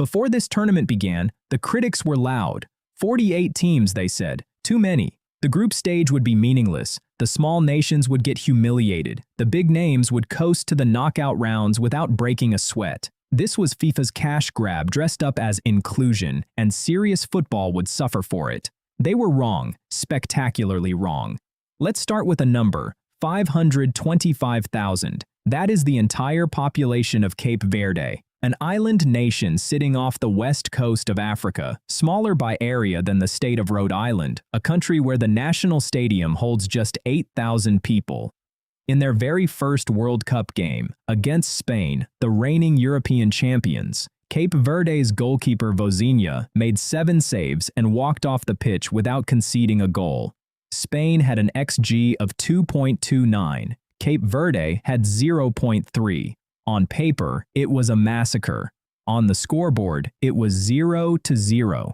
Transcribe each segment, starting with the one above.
Before this tournament began, the critics were loud. 48 teams, they said. Too many. The group stage would be meaningless. The small nations would get humiliated. The big names would coast to the knockout rounds without breaking a sweat. This was FIFA's cash grab dressed up as inclusion, and serious football would suffer for it. They were wrong, spectacularly wrong. Let's start with a number, 525,000. That is the entire population of Cape Verde, an island nation sitting off the west coast of Africa, smaller by area than the state of Rhode Island, a country where the national stadium holds just 8,000 people. In their very first World Cup game, against Spain, the reigning European champions, Cape Verde's goalkeeper Vozinha made 7 saves and walked off the pitch without conceding a goal. Spain had an XG of 2.29. Cape Verde had 0.3. On paper, it was a massacre. On the scoreboard, it was 0-0.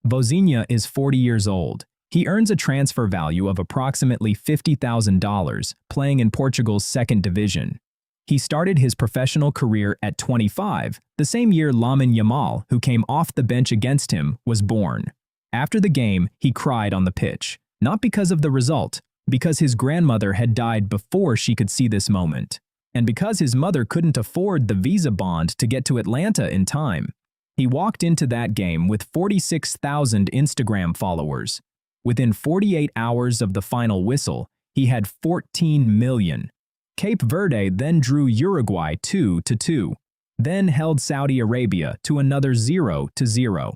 Vozinha is 40 years old. He earns a transfer value of approximately $50,000, playing in Portugal's second division. He started his professional career at 25, the same year Lamine Yamal, who came off the bench against him, was born. After the game, he cried on the pitch, not because of the result, because his grandmother had died before she could see this moment, and because his mother couldn't afford the visa bond to get to Atlanta in time. He walked into that game with 46,000 Instagram followers. Within 48 hours of the final whistle, he had 14 million. Cape Verde then drew Uruguay 2-2, then held Saudi Arabia to another 0-0.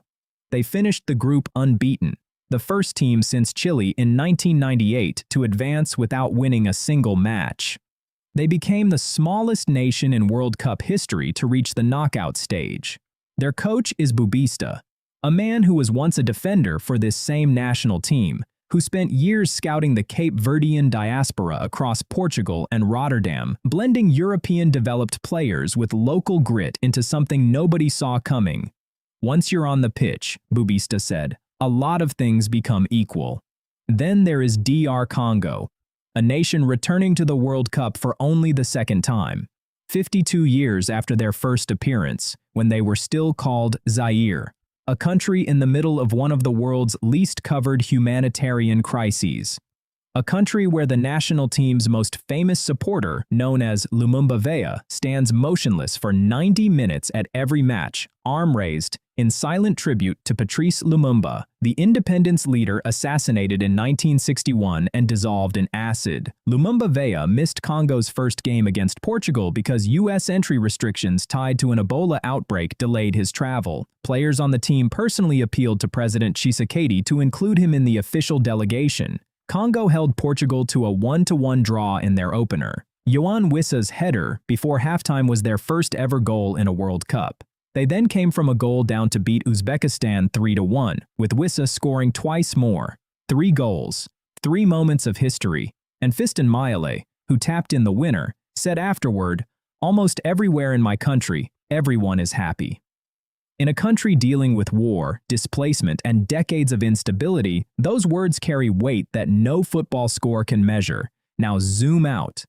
They finished the group unbeaten, the first team since Chile in 1998 to advance without winning a single match. They became the smallest nation in World Cup history to reach the knockout stage. Their coach is Bubista, a man who was once a defender for this same national team, who spent years scouting the Cape Verdean diaspora across Portugal and Rotterdam, blending European-developed players with local grit into something nobody saw coming. Once you're on the pitch, Bubista said, a lot of things become equal. Then there is DR Congo, a nation returning to the World Cup for only the second time, 52 years after their first appearance, when they were still called Zaire. A country in the middle of one of the world's least covered humanitarian crises. A country where the national team's most famous supporter, known as Lumumba Veya, stands motionless for 90 minutes at every match, arm raised, in silent tribute to Patrice Lumumba, the independence leader assassinated in 1961 and dissolved in acid. Lumumba Veya missed Congo's first game against Portugal because U.S. entry restrictions tied to an Ebola outbreak delayed his travel. Players on the team personally appealed to President Tshisekedi to include him in the official delegation. Congo held Portugal to a 1-1 draw in their opener. Yohan Wissa's header before halftime was their first ever goal in a World Cup. They then came from a goal down to beat Uzbekistan 3-1, with Wissa scoring twice more. 3 goals, 3 moments of history, and Fiston Mayele, who tapped in the winner, said afterward, "Almost everywhere in my country, everyone is happy." In a country dealing with war, displacement, and decades of instability, those words carry weight that no football score can measure. Now zoom out.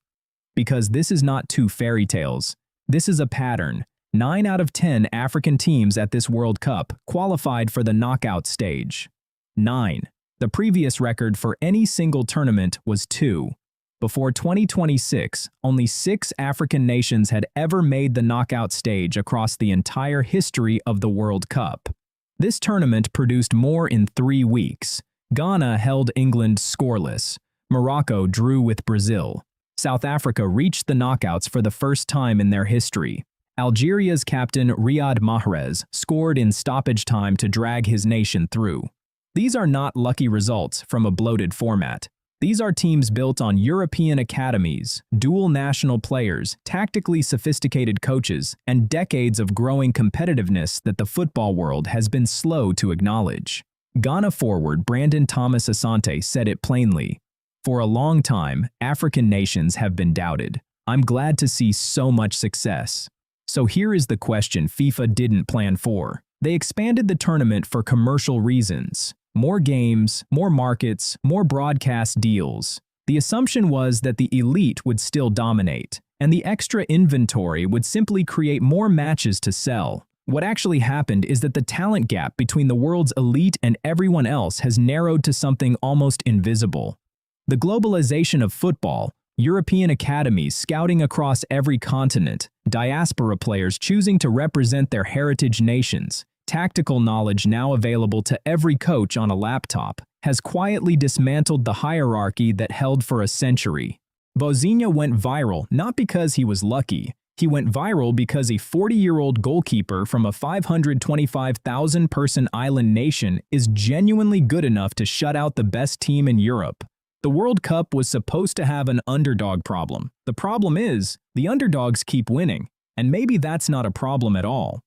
Because this is not 2 fairy tales. This is a pattern. 9 out of 10 African teams at this World Cup qualified for the knockout stage. 9. The previous record for any single tournament was 2. Before 2026, only 6 African nations had ever made the knockout stage across the entire history of the World Cup. This tournament produced more in 3 weeks. Ghana held England scoreless. Morocco drew with Brazil. South Africa reached the knockouts for the first time in their history. Algeria's captain Riyad Mahrez scored in stoppage time to drag his nation through. These are not lucky results from a bloated format. These are teams built on European academies, dual national players, tactically sophisticated coaches, and decades of growing competitiveness that the football world has been slow to acknowledge. Ghana forward Brandon Thomas Asante said it plainly. For a long time, African nations have been doubted. I'm glad to see so much success. So here is the question FIFA didn't plan for. They expanded the tournament for commercial reasons. More games, more markets, more broadcast deals. The assumption was that the elite would still dominate, and the extra inventory would simply create more matches to sell. What actually happened is that the talent gap between the world's elite and everyone else has narrowed to something almost invisible. The globalization of football, European academies scouting across every continent, diaspora players choosing to represent their heritage nations, tactical knowledge now available to every coach on a laptop, has quietly dismantled the hierarchy that held for a century. Vozinha went viral not because he was lucky. He went viral because a 40-year-old goalkeeper from a 525,000-person island nation is genuinely good enough to shut out the best team in Europe. The World Cup was supposed to have an underdog problem. The problem is, the underdogs keep winning, and maybe that's not a problem at all.